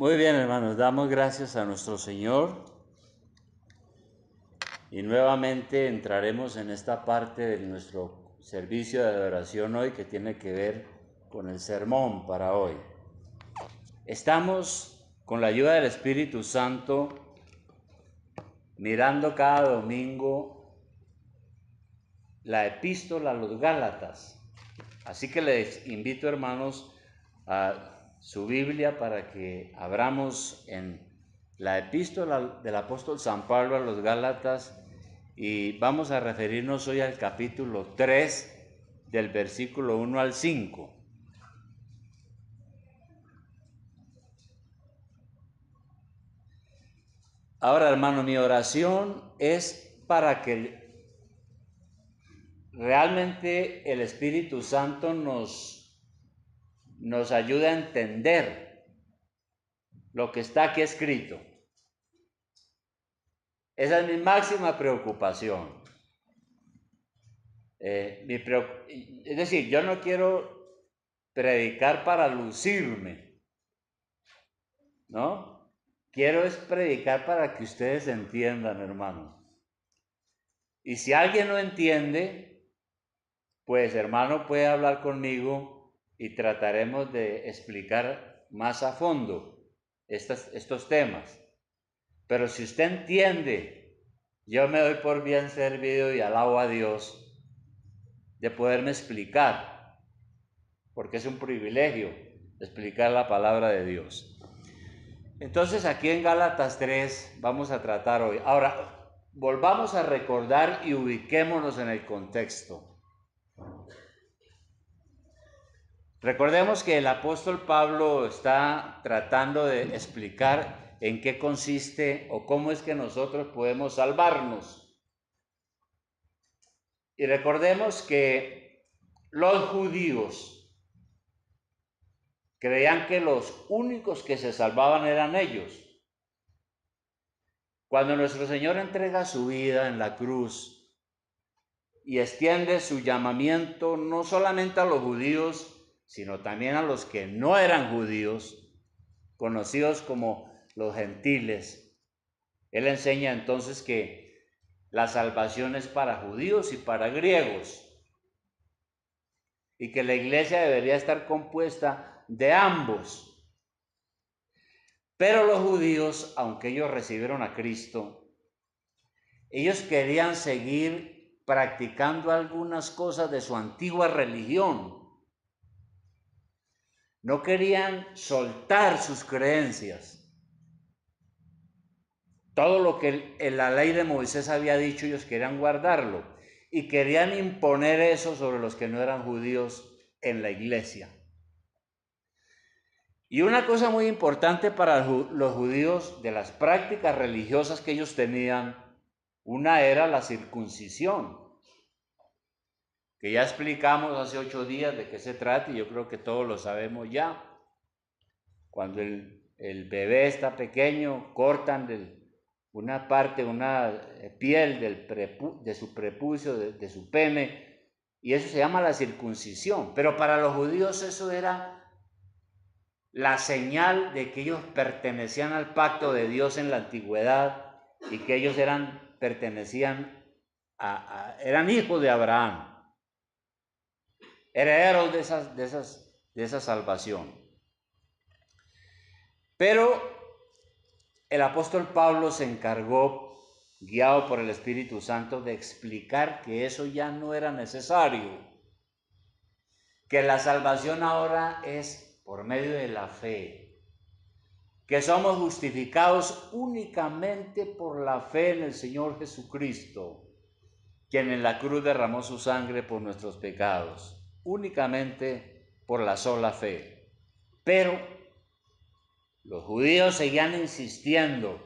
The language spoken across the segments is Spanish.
Muy bien, hermanos, damos gracias a nuestro Señor y nuevamente entraremos en esta parte de nuestro servicio de adoración hoy que tiene que ver con el sermón para hoy. Estamos con la ayuda del Espíritu Santo mirando cada domingo la epístola a los Gálatas. Así que les invito, hermanos, a su Biblia para que abramos en la epístola del apóstol San Pablo a los Gálatas y vamos a referirnos hoy al capítulo 3 del versículo 1 al 5. Ahora, hermano, mi oración es para que realmente el Espíritu Santo nos ayude a entender lo que está aquí escrito. Esa es mi máxima preocupación. Es decir, yo no quiero predicar para lucirme, ¿no? Quiero es predicar para que ustedes entiendan, hermano. Y si alguien no entiende, pues hermano puede hablar conmigo y trataremos de explicar más a fondo estos temas. Pero si usted entiende, yo me doy por bien servido y alabo a Dios de poderme explicar, porque es un privilegio explicar la palabra de Dios. Entonces aquí en Gálatas 3 vamos a tratar hoy. Ahora, volvamos a recordar y ubiquémonos en el contexto. Recordemos que el apóstol Pablo está tratando de explicar en qué consiste o cómo es que nosotros podemos salvarnos. Y recordemos que los judíos creían que los únicos que se salvaban eran ellos. Cuando nuestro Señor entrega su vida en la cruz y extiende su llamamiento no solamente a los judíos, sino también a los que no eran judíos, conocidos como los gentiles, Él enseña entonces que la salvación es para judíos y para griegos, y que la iglesia debería estar compuesta de ambos. Pero los judíos, aunque ellos recibieron a Cristo, ellos querían seguir practicando algunas cosas de su antigua religión. No querían soltar sus creencias. Todo lo que en la ley de Moisés había dicho, ellos querían guardarlo. Y querían imponer eso sobre los que no eran judíos en la iglesia. Y una cosa muy importante para los judíos de las prácticas religiosas que ellos tenían, una era la circuncisión, que ya explicamos hace 8 días de qué se trata y yo creo que todos lo sabemos ya. Cuando el bebé está pequeño, cortan una parte, una piel de su prepucio, de su pene, y eso se llama la circuncisión. Pero para los judíos eso era la señal de que ellos pertenecían al pacto de Dios en la antigüedad y que ellos eran hijos de Abraham, herederos de esa salvación. Pero el apóstol Pablo se encargó, guiado por el Espíritu Santo, de explicar que eso ya no era necesario, que la salvación ahora es por medio de la fe, que somos justificados únicamente por la fe en el Señor Jesucristo, quien en la cruz derramó su sangre por nuestros pecados, únicamente por la sola fe. Pero los judíos seguían insistiendo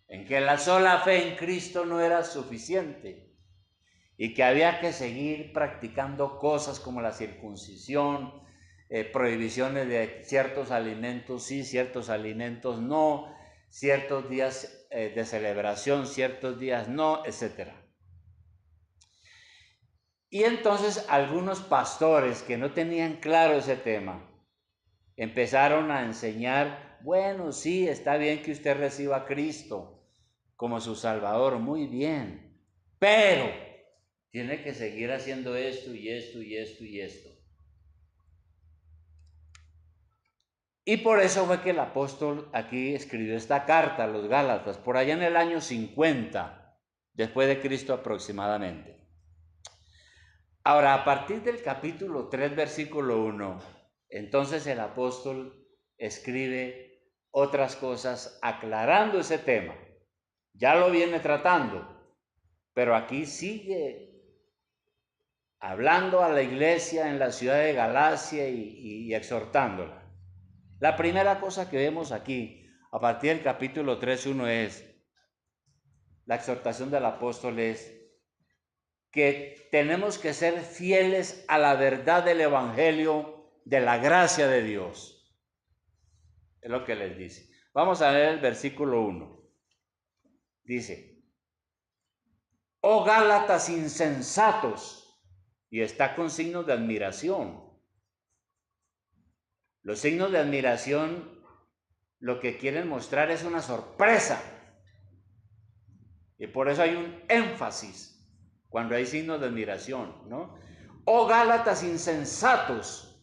en que la sola fe en Cristo no era suficiente y que había que seguir practicando cosas como la circuncisión, prohibiciones de ciertos alimentos sí, ciertos alimentos no, ciertos días de celebración, ciertos días no, etc. Y entonces algunos pastores que no tenían claro ese tema, empezaron a enseñar, bueno, sí, está bien que usted reciba a Cristo como su Salvador, muy bien, pero tiene que seguir haciendo esto y esto y esto y esto. Y por eso fue que el apóstol aquí escribió esta carta a los Gálatas, por allá en el año 50, después de Cristo aproximadamente. Ahora, a partir del capítulo 3, versículo 1, entonces el apóstol escribe otras cosas aclarando ese tema. Ya lo viene tratando, pero aquí sigue hablando a la iglesia en la ciudad de Galacia y exhortándola. La primera cosa que vemos aquí, a partir del capítulo 3:1, es la exhortación del apóstol es que tenemos que ser fieles a la verdad del evangelio de la gracia de Dios. Es lo que les dice. Vamos a ver el versículo 1. Dice: oh Gálatas insensatos, y está con signos de admiración. Los signos de admiración lo que quieren mostrar es una sorpresa. Y por eso hay un énfasis cuando hay signos de admiración, ¿no? Oh Gálatas insensatos,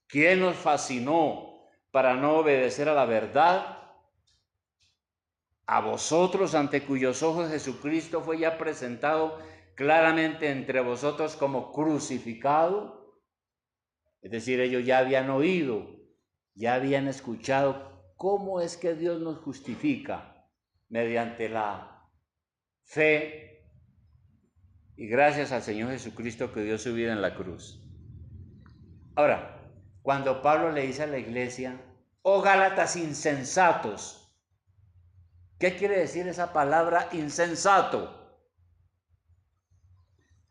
¿quién os fascinó para no obedecer a la verdad? A vosotros, ante cuyos ojos Jesucristo fue ya presentado claramente entre vosotros como crucificado. Es decir, ellos ya habían oído, ya habían escuchado cómo es que Dios nos justifica mediante la fe y gracias al Señor Jesucristo que dio su vida en la cruz. Ahora, cuando Pablo le dice a la iglesia, oh Gálatas insensatos, ¿qué quiere decir esa palabra insensato?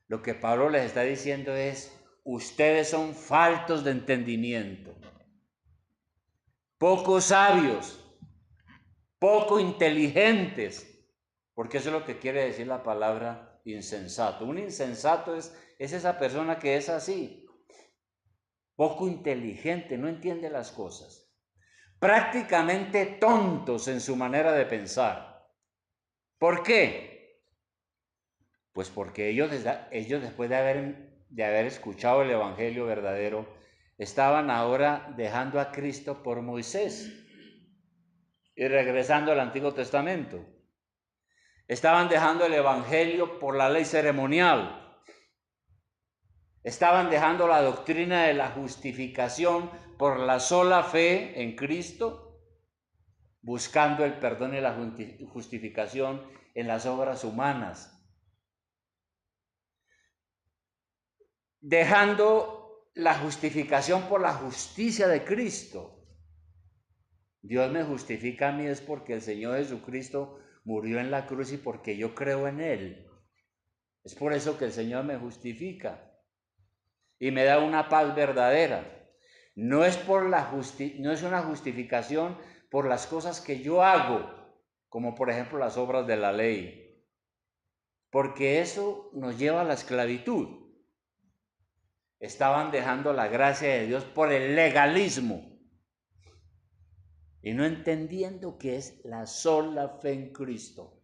Lo que Pablo les está diciendo es, ustedes son faltos de entendimiento, poco sabios, poco inteligentes, porque eso es lo que quiere decir la palabra insensato. Un insensato es esa persona que es así, poco inteligente, no entiende las cosas, prácticamente tontos en su manera de pensar. ¿Por qué? Pues porque ellos después de haber escuchado el evangelio verdadero, estaban ahora dejando a Cristo por Moisés y regresando al Antiguo Testamento. Estaban dejando el evangelio por la ley ceremonial. Estaban dejando la doctrina de la justificación por la sola fe en Cristo, buscando el perdón y la justificación en las obras humanas. Dejando la justificación por la justicia de Cristo. Dios me justifica a mí es porque el Señor Jesucristo murió en la cruz y porque yo creo en Él. Es por eso que el Señor me justifica y me da una paz verdadera. No es una justificación por las cosas que yo hago, como por ejemplo las obras de la ley, porque eso nos lleva a la esclavitud. Estaban dejando la gracia de Dios por el legalismo y no entendiendo que es la sola fe en Cristo.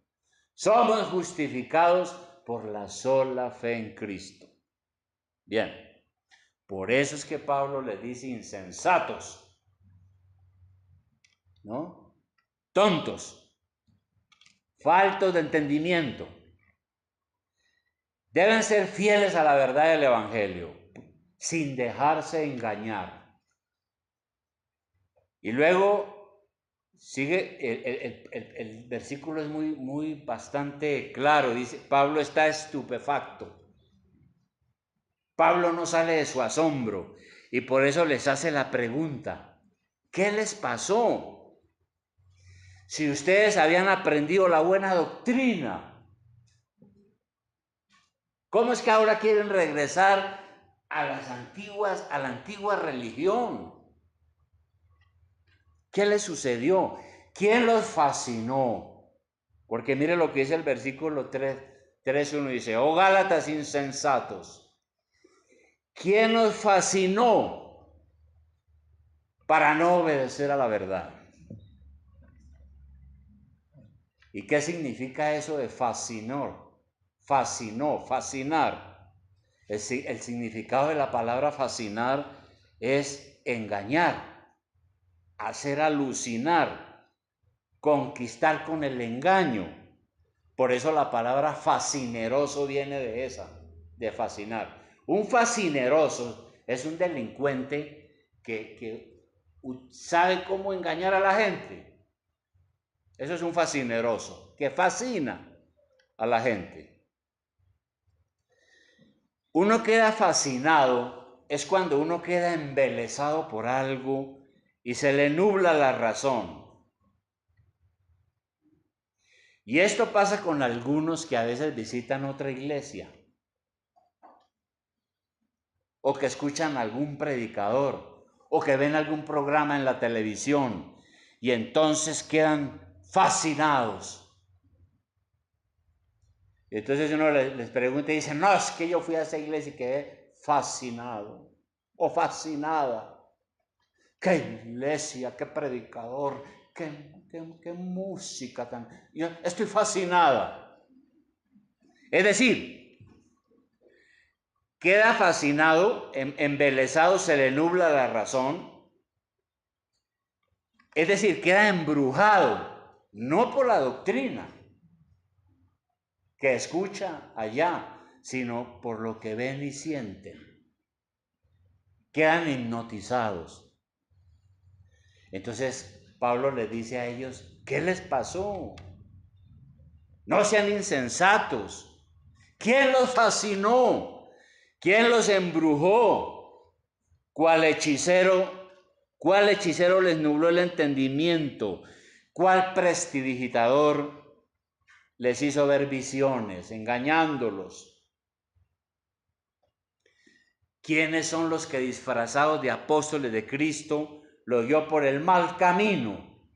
Somos justificados por la sola fe en Cristo. Bien, por eso es que Pablo les dice insensatos, ¿no? Tontos, faltos de entendimiento. Deben ser fieles a la verdad del Evangelio, sin dejarse engañar. Y luego sigue, el versículo es muy bastante claro, dice, Pablo está estupefacto. Pablo no sale de su asombro y por eso les hace la pregunta, ¿qué les pasó? Si ustedes habían aprendido la buena doctrina, ¿cómo es que ahora quieren regresar a la antigua religión? ¿Qué les sucedió? ¿Quién los fascinó? Porque mire lo que dice el versículo 3:1, dice, oh Gálatas insensatos, ¿quién os fascinó para no obedecer a la verdad. ¿Y qué significa eso de fascinar? Fascinar. El significado de la palabra fascinar es engañar, hacer alucinar, conquistar con el engaño. Por eso la palabra fascineroso viene de esa, de fascinar. Un fascineroso es un delincuente que sabe cómo engañar a la gente. Eso es un fascineroso, que fascina a la gente. Uno queda fascinado, es cuando uno queda embelesado por algo y se le nubla la razón. Y esto pasa con algunos que a veces visitan otra iglesia o que escuchan algún predicador o que ven algún programa en la televisión y entonces quedan fascinados. Y entonces uno les pregunta y dice, no, es que yo fui a esa iglesia y quedé fascinado o fascinada. ¡Qué iglesia, qué predicador, qué música tan... Yo estoy fascinada! Es decir, queda fascinado, embelesado, se le nubla la razón. Es decir, queda embrujado, no por la doctrina que escucha allá, sino por lo que ven y sienten. Quedan hipnotizados. Entonces Pablo les dice a ellos, ¿qué les pasó? No sean insensatos. ¿Quién los fascinó? ¿Quién los embrujó? ¿Cuál hechicero les nubló el entendimiento? ¿Cuál prestidigitador les hizo ver visiones, engañándolos? ¿Quiénes son los que disfrazados de apóstoles de Cristo los guió por el mal camino?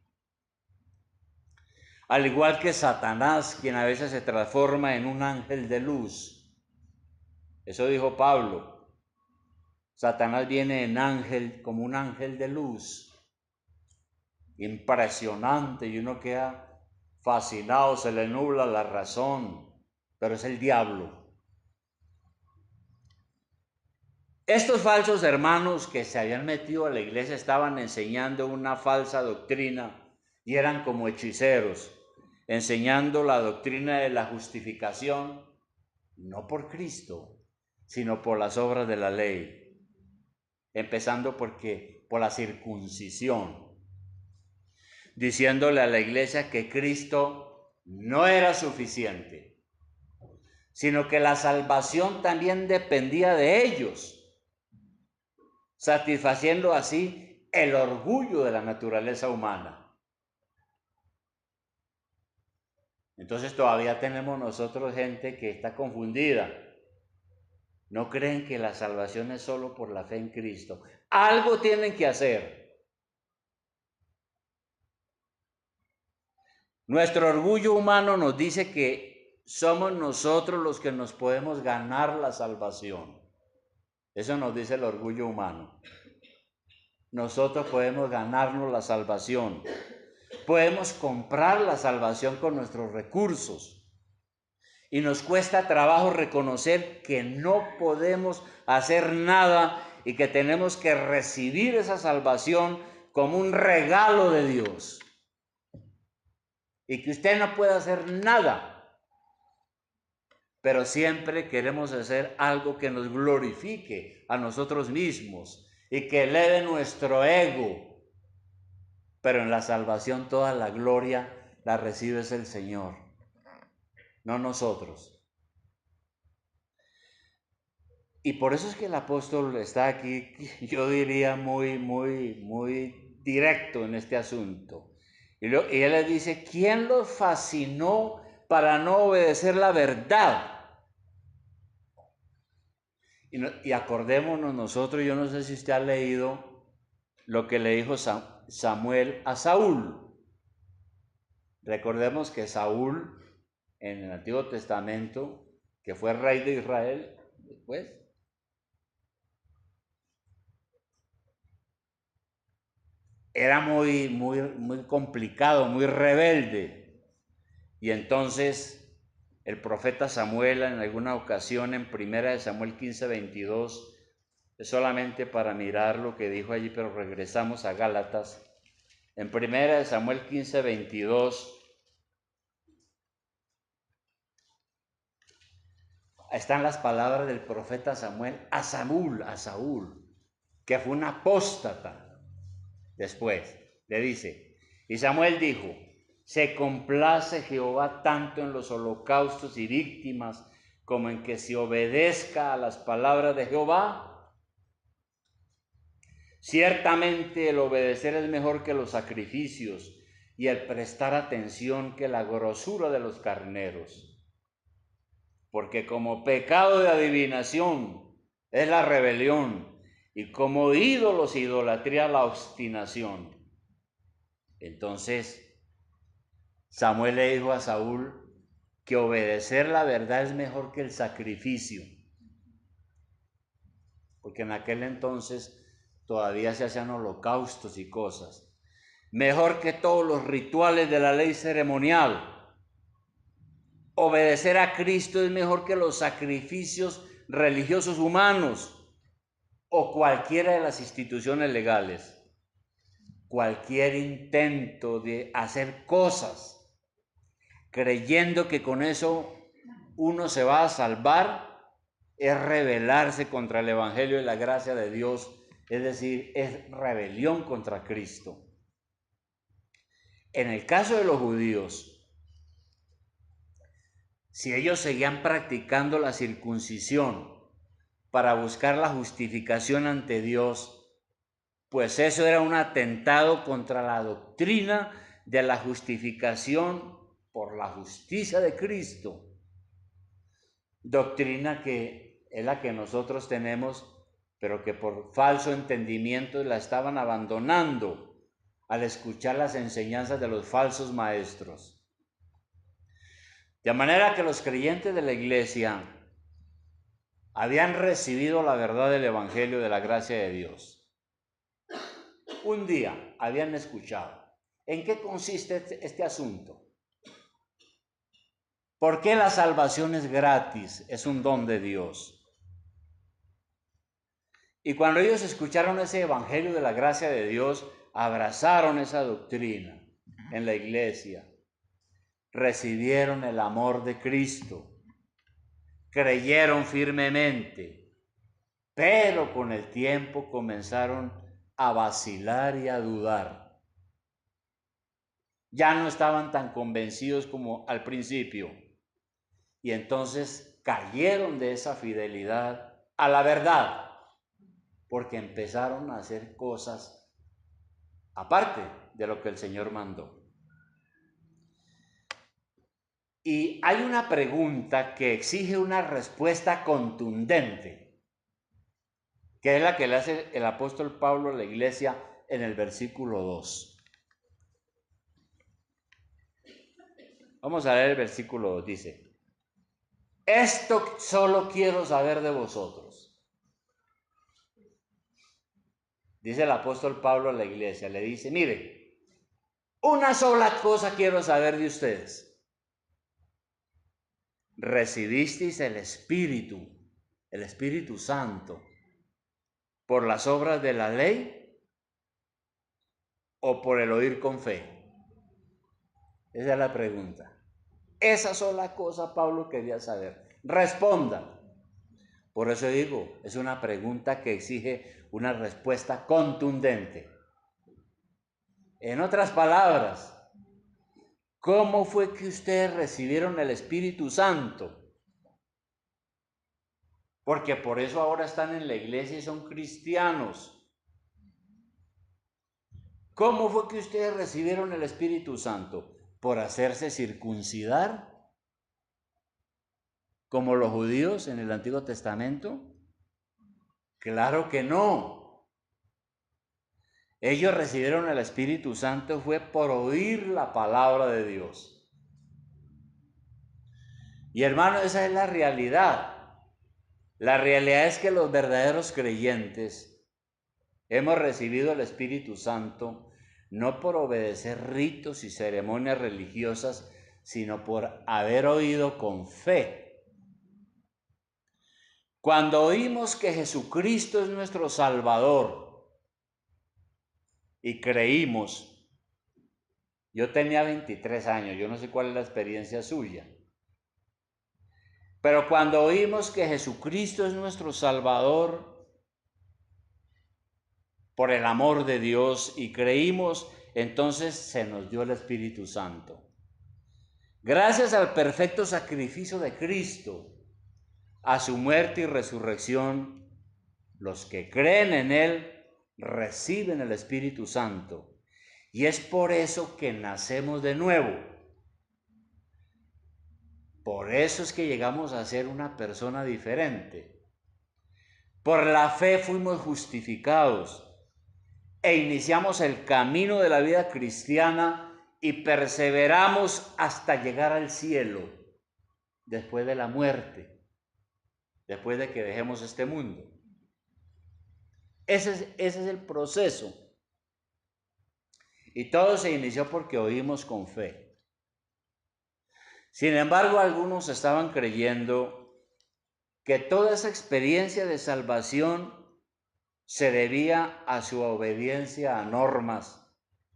Al igual que Satanás, quien a veces se transforma en un ángel de luz. Eso dijo Pablo. Satanás viene en ángel, como un ángel de luz. Impresionante, y uno queda fascinado, se le nubla la razón, pero es el diablo. Estos falsos hermanos que se habían metido a la iglesia estaban enseñando una falsa doctrina y eran como hechiceros, enseñando la doctrina de la justificación, no por Cristo, sino por las obras de la ley, empezando por la circuncisión, diciéndole a la iglesia que Cristo no era suficiente, sino que la salvación también dependía de ellos, satisfaciendo así el orgullo de la naturaleza humana. Entonces todavía tenemos nosotros gente que está confundida. No creen que la salvación es solo por la fe en Cristo. Algo tienen que hacer. Nuestro orgullo humano nos dice que somos nosotros los que nos podemos ganar la salvación. Eso nos dice el orgullo humano. Nosotros podemos ganarnos la salvación. Podemos comprar la salvación con nuestros recursos. Y nos cuesta trabajo reconocer que no podemos hacer nada y que tenemos que recibir esa salvación como un regalo de Dios. Y que usted no puede hacer nada, pero siempre queremos hacer algo que nos glorifique a nosotros mismos y que eleve nuestro ego. Pero en la salvación toda la gloria la recibe el Señor, no nosotros. Y por eso es que el apóstol está aquí, yo diría, muy directo en este asunto. Y él le dice, ¿quién los fascinó para no obedecer la verdad? Y acordémonos nosotros, yo no sé si usted ha leído lo que le dijo Samuel a Saúl. Recordemos que Saúl, en el Antiguo Testamento, que fue rey de Israel después, era muy complicado, muy rebelde. Y entonces el profeta Samuel en alguna ocasión en 1 Samuel 15:22, es solamente para mirar lo que dijo allí, pero regresamos a Gálatas. En 1 Samuel 15:22 están las palabras del profeta Samuel a Saúl, que fue un apóstata. Después le dice, y Samuel dijo, se complace Jehová tanto en los holocaustos y víctimas como en que se obedezca a las palabras de Jehová. Ciertamente el obedecer es mejor que los sacrificios y el prestar atención que la grosura de los carneros. Porque como pecado de adivinación es la rebelión y como ídolos e idolatría la obstinación. Entonces Samuel le dijo a Saúl que obedecer la verdad es mejor que el sacrificio, porque en aquel entonces todavía se hacían holocaustos y cosas. Mejor que todos los rituales de la ley ceremonial. Obedecer a Cristo es mejor que los sacrificios religiosos humanos o cualquiera de las instituciones legales. Cualquier intento de hacer cosas creyendo que con eso uno se va a salvar es rebelarse contra el Evangelio y la gracia de Dios, es decir, es rebelión contra Cristo. En el caso de los judíos, si ellos seguían practicando la circuncisión para buscar la justificación ante Dios, pues eso era un atentado contra la doctrina de la justificación por la justicia de Cristo. Doctrina que es la que nosotros tenemos, pero que por falso entendimiento la estaban abandonando al escuchar las enseñanzas de los falsos maestros. De manera que los creyentes de la iglesia habían recibido la verdad del Evangelio de la gracia de Dios. Un día habían escuchado. ¿En qué consiste este asunto? ¿Por qué la salvación es gratis? Es un don de Dios. Y cuando ellos escucharon ese evangelio de la gracia de Dios, abrazaron esa doctrina en la iglesia, recibieron el amor de Cristo, creyeron firmemente, pero con el tiempo comenzaron a vacilar y a dudar. Ya no estaban tan convencidos como al principio. Y entonces cayeron de esa fidelidad a la verdad, porque empezaron a hacer cosas aparte de lo que el Señor mandó. Y hay una pregunta que exige una respuesta contundente, que es la que le hace el apóstol Pablo a la iglesia en el versículo 2. Vamos a leer el versículo 2, dice, esto solo quiero saber de vosotros. Dice el apóstol Pablo a la iglesia, le dice, mire, una sola cosa quiero saber de ustedes. ¿Recibisteis el Espíritu Santo, por las obras de la ley o por el oír con fe? Esa es la pregunta. Esa sola cosa Pablo quería saber. Responda. Por eso digo, es una pregunta que exige una respuesta contundente. En otras palabras, ¿cómo fue que ustedes recibieron el Espíritu Santo? Porque por eso ahora están en la iglesia y son cristianos. ¿Cómo fue que ustedes recibieron el Espíritu Santo? ¿Por hacerse circuncidar? ¿Como los judíos en el Antiguo Testamento? Claro que no. Ellos recibieron el Espíritu Santo fue por oír la palabra de Dios. Y hermano, esa es la realidad. La realidad es que los verdaderos creyentes hemos recibido el Espíritu Santo no por obedecer ritos y ceremonias religiosas, sino por haber oído con fe. Cuando oímos que Jesucristo es nuestro Salvador y creímos, yo tenía 23 años, yo no sé cuál es la experiencia suya, pero cuando oímos que Jesucristo es nuestro Salvador por el amor de Dios y creímos, entonces se nos dio el Espíritu Santo. Gracias al perfecto sacrificio de Cristo, a su muerte y resurrección, los que creen en Él reciben el Espíritu Santo. Y es por eso que nacemos de nuevo. Por eso es que llegamos a ser una persona diferente. Por la fe fuimos justificados e iniciamos el camino de la vida cristiana y perseveramos hasta llegar al cielo después de la muerte, después de que dejemos este mundo. Ese es el proceso. Y todo se inició porque oímos con fe. Sin embargo, algunos estaban creyendo que toda esa experiencia de salvación se debía a su obediencia a normas,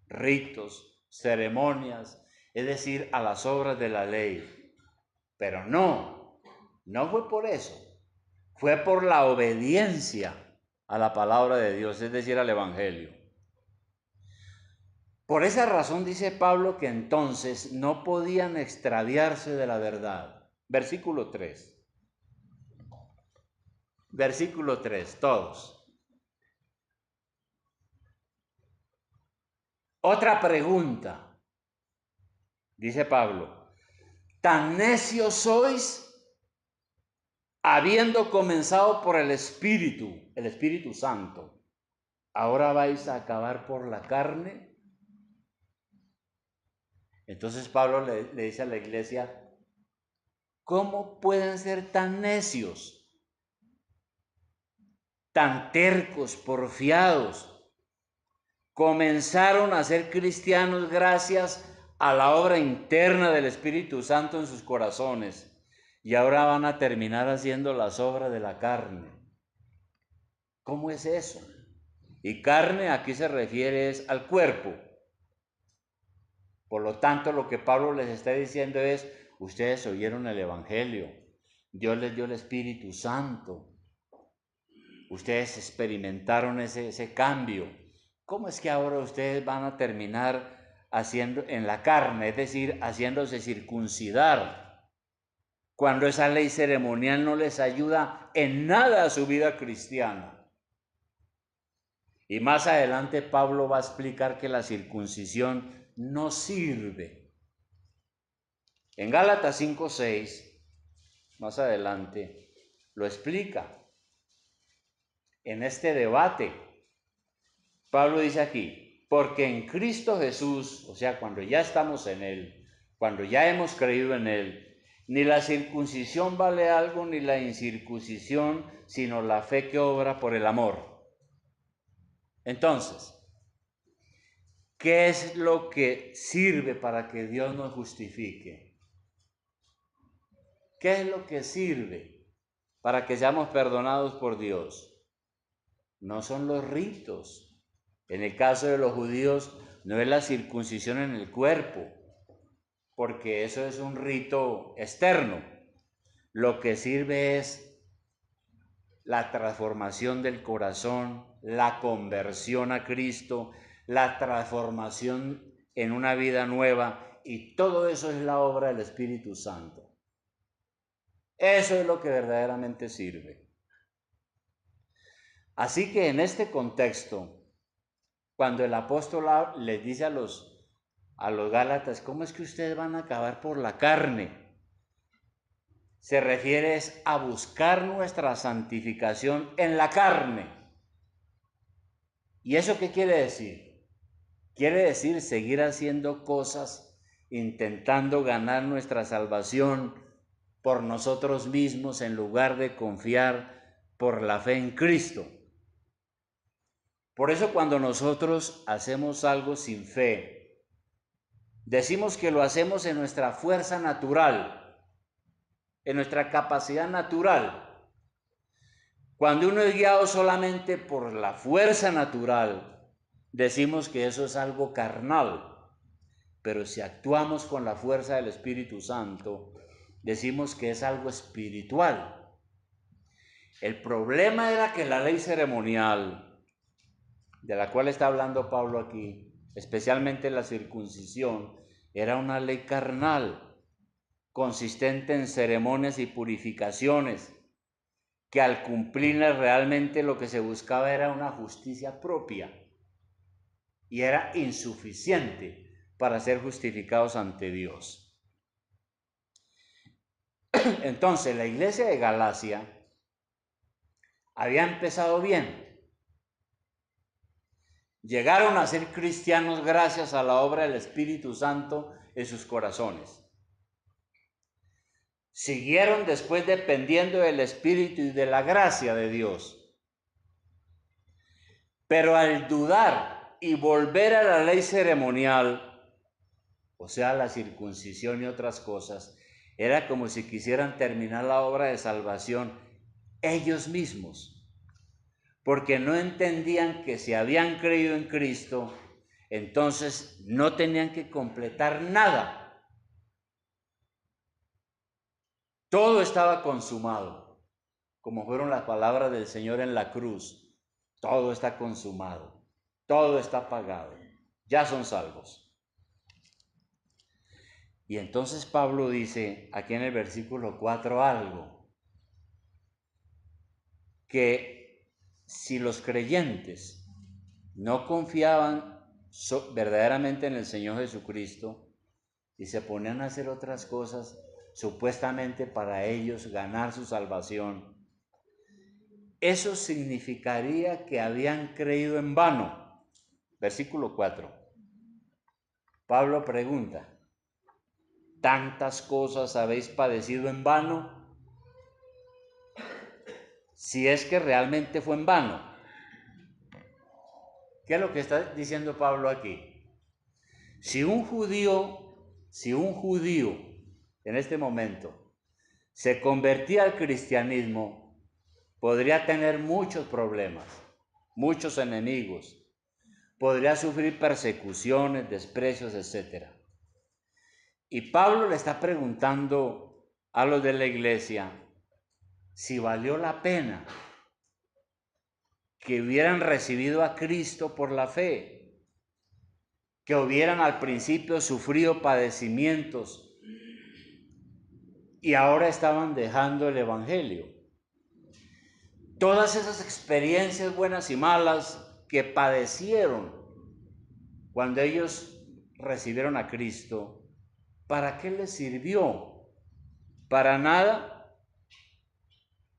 ritos, ceremonias, es decir, a las obras de la ley. Pero no fue por eso. Fue por la obediencia a la palabra de Dios, es decir, al Evangelio. Por esa razón dice Pablo que entonces no podían extraviarse de la verdad. Versículo 3. Versículo 3, todos. Otra pregunta, dice Pablo. ¿Tan necios sois, habiendo comenzado por el Espíritu Santo, ahora vais a acabar por la carne? Entonces Pablo le dice a la iglesia, ¿cómo pueden ser tan necios, tan tercos, porfiados? Comenzaron a ser cristianos gracias a la obra interna del Espíritu Santo en sus corazones y ahora van a terminar haciendo las obras de la carne. ¿Cómo es eso? Y carne aquí se refiere es al cuerpo. Por lo tanto, lo que Pablo les está diciendo es, ustedes oyeron el Evangelio, Dios les dio el Espíritu Santo, ustedes experimentaron ese cambio. ¿Cómo es que ahora ustedes van a terminar haciendo en la carne, es decir, haciéndose circuncidar, cuando esa ley ceremonial no les ayuda en nada a su vida cristiana? Y más adelante Pablo va a explicar que la circuncisión no sirve. En Gálatas 5:6, más adelante, lo explica. En este debate, Pablo dice aquí, porque en Cristo Jesús, o sea, cuando ya estamos en Él, cuando ya hemos creído en Él, ni la circuncisión vale algo, ni la incircuncisión, sino la fe que obra por el amor. Entonces, ¿qué es lo que sirve para que Dios nos justifique? ¿Qué es lo que sirve para que seamos perdonados por Dios? No son los ritos. En el caso de los judíos, no es la circuncisión en el cuerpo, porque eso es un rito externo. Lo que sirve es la transformación del corazón, la conversión a Cristo, la transformación en una vida nueva, y todo eso es la obra del Espíritu Santo. Eso es lo que verdaderamente sirve. Así que en este contexto, cuando el apóstol les dice a los Gálatas, ¿cómo es que ustedes van a acabar por la carne? Se refiere a buscar nuestra santificación en la carne. ¿Y eso qué quiere decir? Quiere decir seguir haciendo cosas, intentando ganar nuestra salvación por nosotros mismos en lugar de confiar por la fe en Cristo. Por eso cuando nosotros hacemos algo sin fe, decimos que lo hacemos en nuestra fuerza natural, en nuestra capacidad natural. Cuando uno es guiado solamente por la fuerza natural, decimos que eso es algo carnal. Pero si actuamos con la fuerza del Espíritu Santo, decimos que es algo espiritual. El problema era que la ley ceremonial, de la cual está hablando Pablo aquí, especialmente la circuncisión, era una ley carnal, consistente en ceremonias y purificaciones, que al cumplirlas realmente lo que se buscaba era una justicia propia y era insuficiente para ser justificados ante Dios. Entonces la iglesia de Galacia había empezado bien. Llegaron a ser cristianos gracias a la obra del Espíritu Santo en sus corazones. Siguieron después dependiendo del Espíritu y de la gracia de Dios. Pero al dudar y volver a la ley ceremonial, o sea, la circuncisión y otras cosas, era como si quisieran terminar la obra de salvación ellos mismos, porque no entendían que si habían creído en Cristo, entonces no tenían que completar nada. Todo estaba consumado, como fueron las palabras del Señor en la cruz. Todo está consumado, todo está pagado, ya son salvos. Y entonces Pablo dice aquí en el versículo 4 algo, que si los creyentes no confiaban verdaderamente en el Señor Jesucristo y se ponían a hacer otras cosas supuestamente para ellos ganar su salvación, eso significaría que habían creído en vano. Versículo 4. Pablo pregunta, ¿tantas cosas habéis padecido en vano? Si es que realmente fue en vano. ¿Qué es lo que está diciendo Pablo aquí? Si un judío en este momento se convertía al cristianismo, podría tener muchos problemas, muchos enemigos, podría sufrir persecuciones, desprecios, etc. Y Pablo le está preguntando a los de la iglesia si valió la pena que hubieran recibido a Cristo por la fe, que hubieran al principio sufrido padecimientos y ahora estaban dejando el evangelio. Todas esas experiencias buenas y malas que padecieron cuando ellos recibieron a Cristo, ¿para qué les sirvió? Para nada,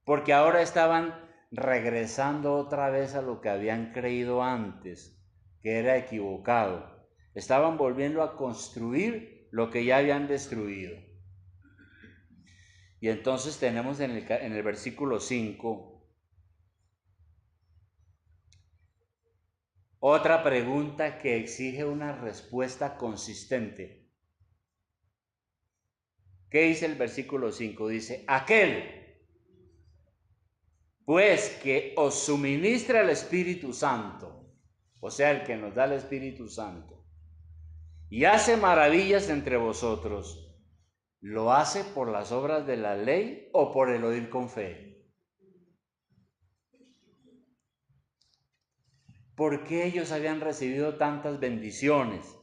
porque ahora estaban regresando otra vez a lo que habían creído antes, que era equivocado. Estaban volviendo a construir lo que ya habían destruido. Y entonces tenemos en el versículo 5 otra pregunta que exige una respuesta consistente. ¿Qué dice el versículo 5? Dice, aquel, pues, que os suministra el Espíritu Santo, o sea, el que nos da el Espíritu Santo, y hace maravillas entre vosotros, ¿lo hace por las obras de la ley o por el oír con fe? ¿Por qué ellos habían recibido tantas bendiciones?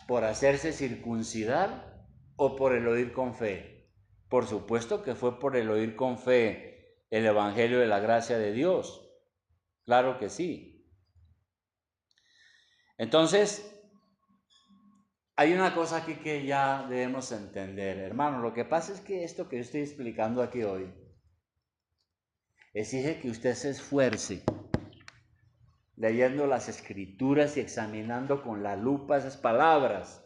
¿Por hacerse circuncidar o por el oír con fe? Por supuesto que fue por el oír con fe el evangelio de la gracia de Dios. Claro que sí. Entonces, hay una cosa aquí que ya debemos entender, hermano. Lo que pasa es que esto que yo estoy explicando aquí hoy exige que usted se esfuerce leyendo las escrituras y examinando con la lupa esas palabras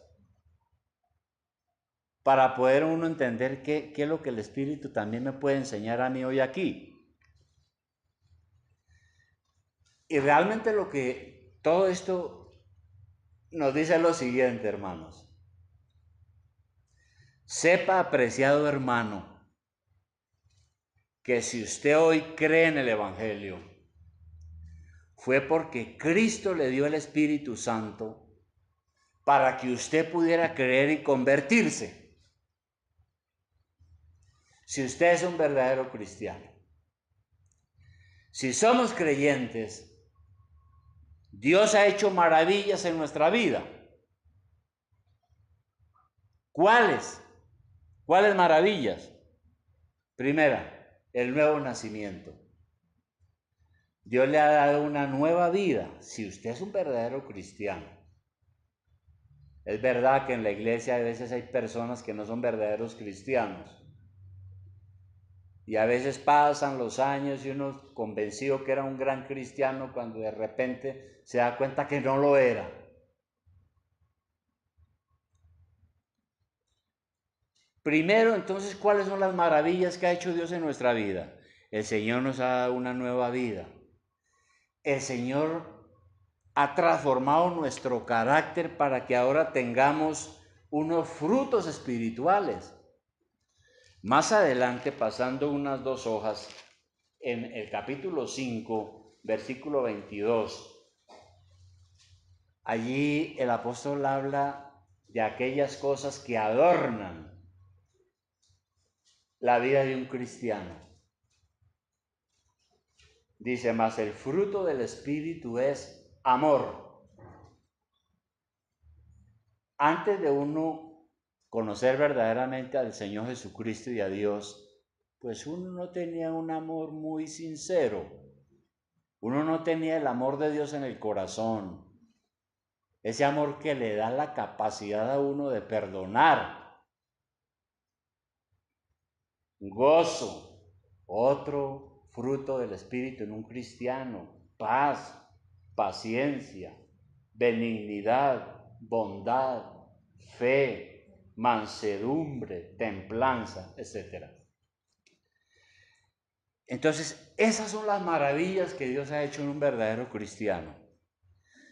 para poder uno entender qué es lo que el Espíritu también me puede enseñar a mí hoy aquí. Y realmente lo que todo esto nos dice es lo siguiente, hermanos. Sepa, apreciado hermano, que si usted hoy cree en el Evangelio, fue porque Cristo le dio el Espíritu Santo para que usted pudiera creer y convertirse. Si usted es un verdadero cristiano. Si somos creyentes, Dios ha hecho maravillas en nuestra vida. ¿Cuáles? ¿Cuáles maravillas? Primera, el nuevo nacimiento. Dios le ha dado una nueva vida. Si usted es un verdadero cristiano. Es verdad que en la iglesia a veces hay personas que no son verdaderos cristianos. Y a veces pasan los años y uno convencido que era un gran cristiano cuando de repente se da cuenta que no lo era. Primero, entonces, ¿cuáles son las maravillas que ha hecho Dios en nuestra vida? El Señor nos ha dado una nueva vida. El Señor ha transformado nuestro carácter para que ahora tengamos unos frutos espirituales. Más adelante, pasando unas 2 hojas, en el capítulo 5, versículo 22, allí el apóstol habla de aquellas cosas que adornan la vida de un cristiano. Dice, mas el fruto del Espíritu es amor. Antes de uno conocer verdaderamente al Señor Jesucristo y a Dios, pues uno no tenía un amor muy sincero. Uno no tenía el amor de Dios en el corazón. Ese amor que le da la capacidad a uno de perdonar. Gozo, otro fruto del Espíritu en un cristiano. Paz, paciencia, benignidad, bondad, fe, mansedumbre, templanza, etc. Entonces, esas son las maravillas que Dios ha hecho en un verdadero cristiano.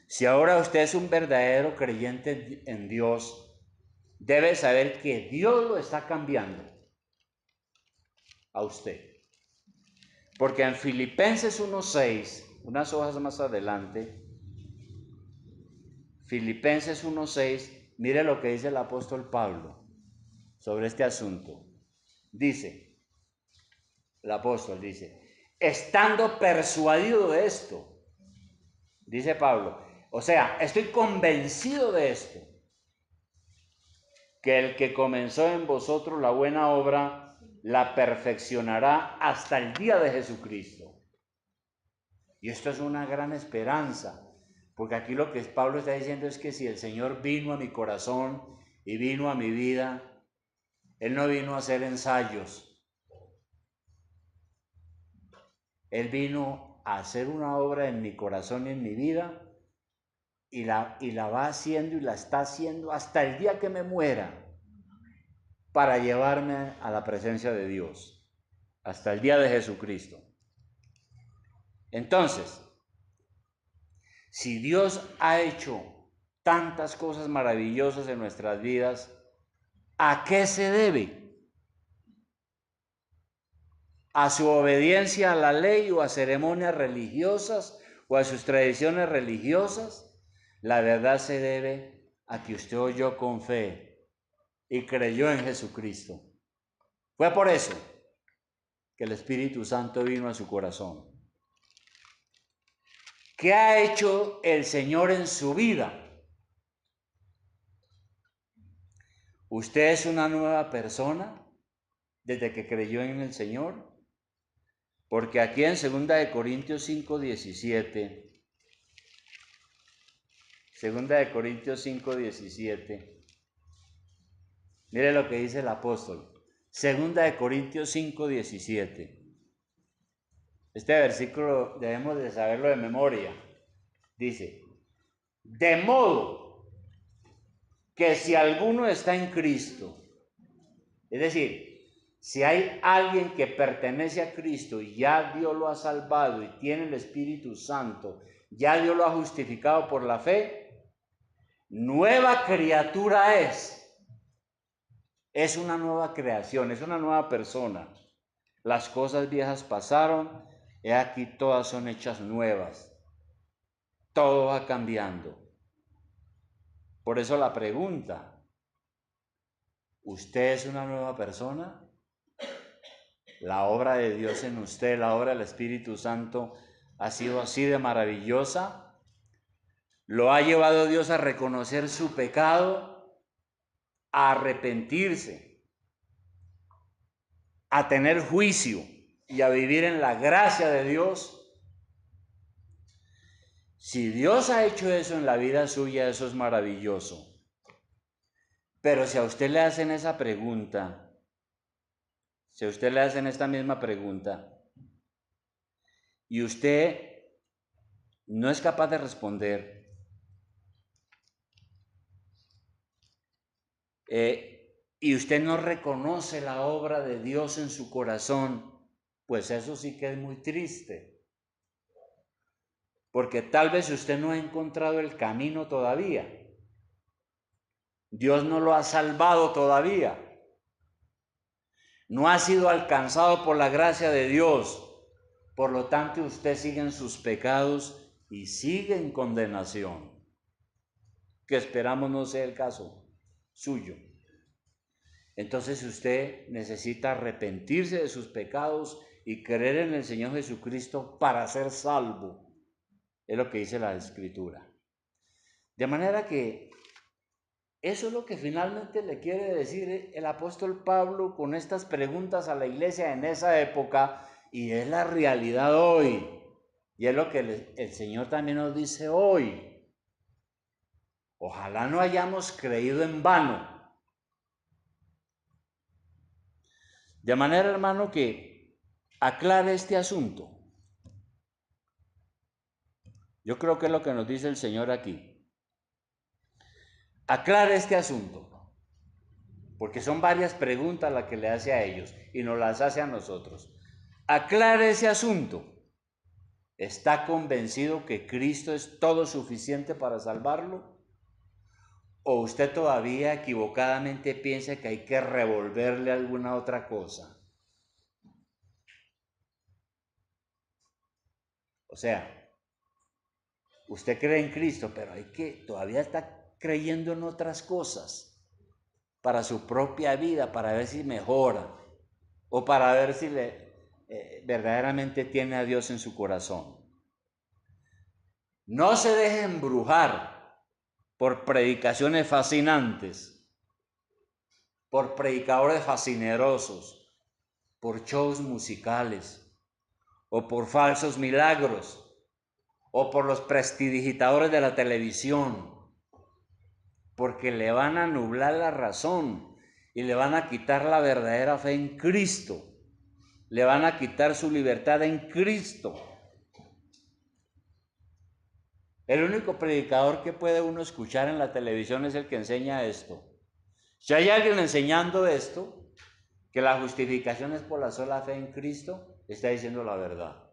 Si ahora usted es un verdadero creyente en Dios, debe saber que Dios lo está cambiando a usted. Porque en Filipenses 1:6, unas hojas más adelante, Filipenses 1:6, mire lo que dice el apóstol Pablo sobre este asunto. Dice, el apóstol dice, estando persuadido de esto, dice Pablo, o sea, estoy convencido de esto, que el que comenzó en vosotros la buena obra, la perfeccionará hasta el día de Jesucristo. Y esto es una gran esperanza, porque aquí lo que Pablo está diciendo es que si el Señor vino a mi corazón y vino a mi vida, Él no vino a hacer ensayos. Él vino a hacer una obra en mi corazón y en mi vida, y la va haciendo y la está haciendo hasta el día que me muera, para llevarme a la presencia de Dios, hasta el día de Jesucristo. Entonces, si Dios ha hecho tantas cosas maravillosas en nuestras vidas, ¿a qué se debe? ¿A su obediencia a la ley o a ceremonias religiosas o a sus tradiciones religiosas? La verdad se debe a que usted oyó con fe y creyó en Jesucristo. Fue por eso que el Espíritu Santo vino a su corazón. ¿Qué ha hecho el Señor en su vida? ¿Usted es una nueva persona desde que creyó en el Señor? Porque aquí en 2 Corintios 5:17, 2 Corintios 5:17, mire lo que dice el apóstol. 2 Corintios 5:17. Este versículo debemos de saberlo de memoria. Dice, de modo que si alguno está en Cristo, es decir, Si hay alguien que pertenece a Cristo y ya Dios lo ha salvado y tiene el Espíritu Santo, ya Dios lo ha justificado por la fe, nueva criatura es una nueva creación, es una nueva persona. Las cosas viejas pasaron, he aquí todas son hechas nuevas. Todo va cambiando. Por eso la pregunta, ¿usted es una nueva persona? La obra de Dios en usted, la obra del Espíritu Santo ha sido así de maravillosa. Lo ha llevado Dios a reconocer su pecado, a arrepentirse, a tener juicio y a vivir en la gracia de Dios. Si Dios ha hecho eso en la vida suya, eso es maravilloso. Pero si a usted le hacen esa pregunta, si a usted le hacen esta misma pregunta y usted no es capaz de responder, y usted no reconoce la obra de Dios en su corazón, pues eso sí que es muy triste. Porque tal vez usted no ha encontrado el camino todavía. Dios no lo ha salvado todavía. No ha sido alcanzado por la gracia de Dios. Por lo tanto, usted sigue en sus pecados y sigue en condenación. Que esperamos no sea el caso suyo. Entonces usted necesita arrepentirse de sus pecados y creer en el Señor Jesucristo para ser salvo. Es lo que dice la Escritura. De manera que eso es lo que finalmente le quiere decir el apóstol Pablo con estas preguntas a la iglesia en esa época, y es la realidad hoy. Y es lo que el Señor también nos dice hoy. Ojalá no hayamos creído en vano. De manera, hermano, que aclare este asunto. Yo creo que es lo que nos dice el Señor aquí. Aclare este asunto, porque son varias preguntas las que le hace a ellos y nos las hace a nosotros. Aclare ese asunto. ¿Está convencido que Cristo es todo suficiente para salvarlo? ¿O usted todavía equivocadamente piensa que hay que revolverle alguna otra cosa? O sea, usted cree en Cristo, pero todavía está creyendo en otras cosas para su propia vida, para ver si mejora o para ver si verdaderamente tiene a Dios en su corazón. No se deje embrujar por predicaciones fascinantes, por predicadores fascinerosos, por shows musicales o por falsos milagros o por los prestidigitadores de la televisión, porque le van a nublar la razón y le van a quitar la verdadera fe en Cristo, le van a quitar su libertad en Cristo. El único predicador que puede uno escuchar en la televisión es el que enseña esto. Si hay alguien enseñando esto, que la justificación es por la sola fe en Cristo, está diciendo la verdad.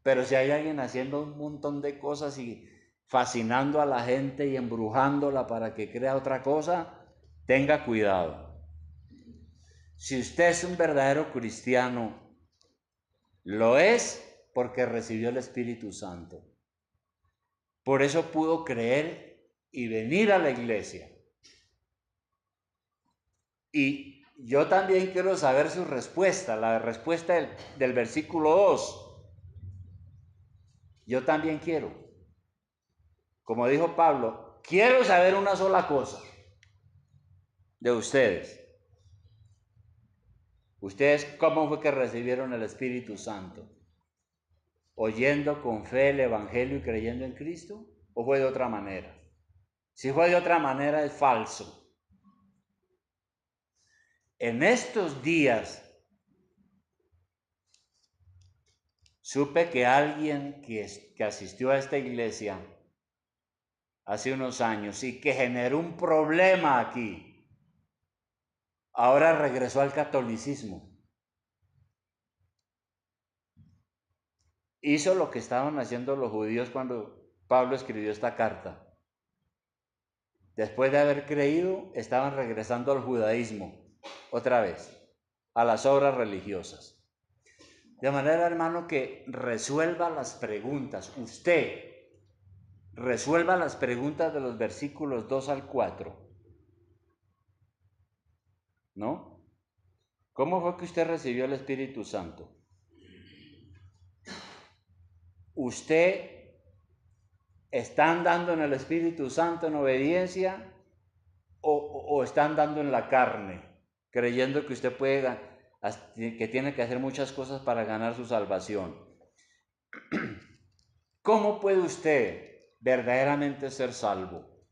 Pero si hay alguien haciendo un montón de cosas y fascinando a la gente y embrujándola para que crea otra cosa, tenga cuidado. Si usted es un verdadero cristiano, lo es porque recibió el Espíritu Santo. Por eso pudo creer y venir a la iglesia. Y yo también quiero saber su respuesta, la respuesta del versículo 2. Yo también quiero. Como dijo Pablo, quiero saber una sola cosa de ustedes. ¿Ustedes cómo fue que recibieron el Espíritu Santo? ¿Oyendo con fe el Evangelio y creyendo en Cristo? ¿O fue de otra manera? Si fue de otra manera, es falso. En estos días supe que alguien que asistió a esta iglesia hace unos años y que generó un problema aquí, ahora regresó al catolicismo. Hizo lo que estaban haciendo los judíos cuando Pablo escribió esta carta. Después de haber creído, estaban regresando al judaísmo, otra vez, a las obras religiosas. De manera, hermano, que resuelva las preguntas. Usted resuelva las preguntas de los versículos 2 al 4. ¿No? ¿Cómo fue que usted recibió el Espíritu Santo? ¿Usted está andando en el Espíritu Santo en obediencia o está andando en la carne, creyendo que usted que tiene que hacer muchas cosas para ganar su salvación? ¿Cómo puede usted verdaderamente ser salvo?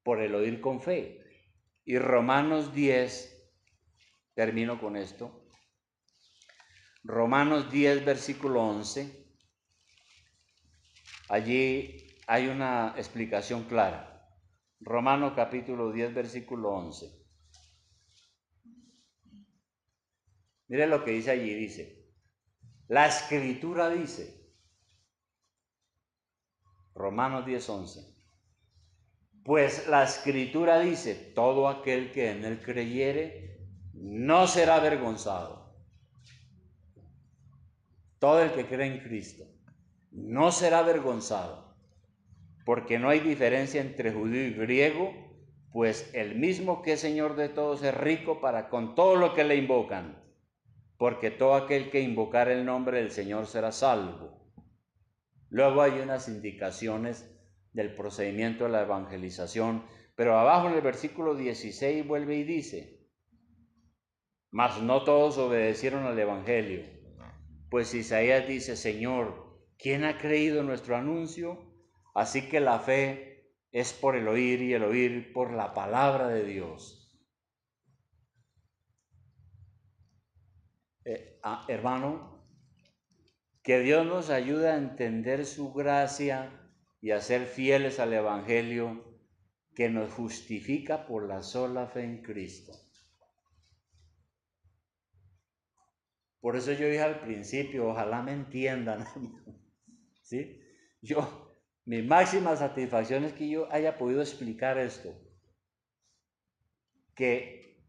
Por el oír con fe. Y Romanos 10, termino con esto. Romanos 10, versículo 11. Allí hay una explicación clara. Romanos capítulo 10, versículo 11. Mire lo que dice allí, dice, la Escritura dice, Romanos 10, 11, pues la Escritura dice, todo aquel que en él creyere no será avergonzado. Todo el que cree en Cristo no será avergonzado, porque no hay diferencia entre judío y griego, pues el mismo que es Señor de todos es rico para con todo lo que le invocan, porque todo aquel que invocar el nombre del Señor será salvo. Luego hay unas indicaciones del procedimiento de la evangelización, pero abajo en el versículo 16 vuelve y dice, mas no todos obedecieron al evangelio, pues Isaías dice, Señor, ¿quién ha creído en nuestro anuncio? Así que la fe es por el oír y el oír por la palabra de Dios. Hermano, que Dios nos ayude a entender su gracia y a ser fieles al evangelio que nos justifica por la sola fe en Cristo. Por eso yo dije al principio, ojalá me entiendan, ¿sí? Mi máxima satisfacción es que yo haya podido explicar esto, que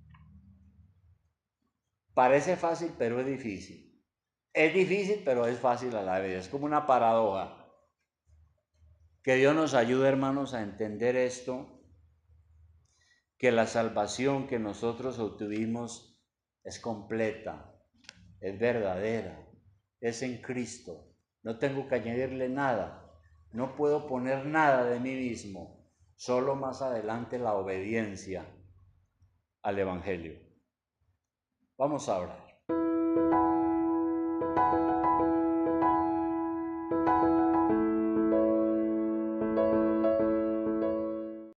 parece fácil, pero es difícil. Es difícil, pero es fácil a la vez. Es como una paradoja. Que Dios nos ayude, hermanos, a entender esto, que la salvación que nosotros obtuvimos es completa, es verdadera, es en Cristo. No tengo que añadirle nada, no puedo poner nada de mí mismo, solo más adelante la obediencia al Evangelio. Vamos a orar.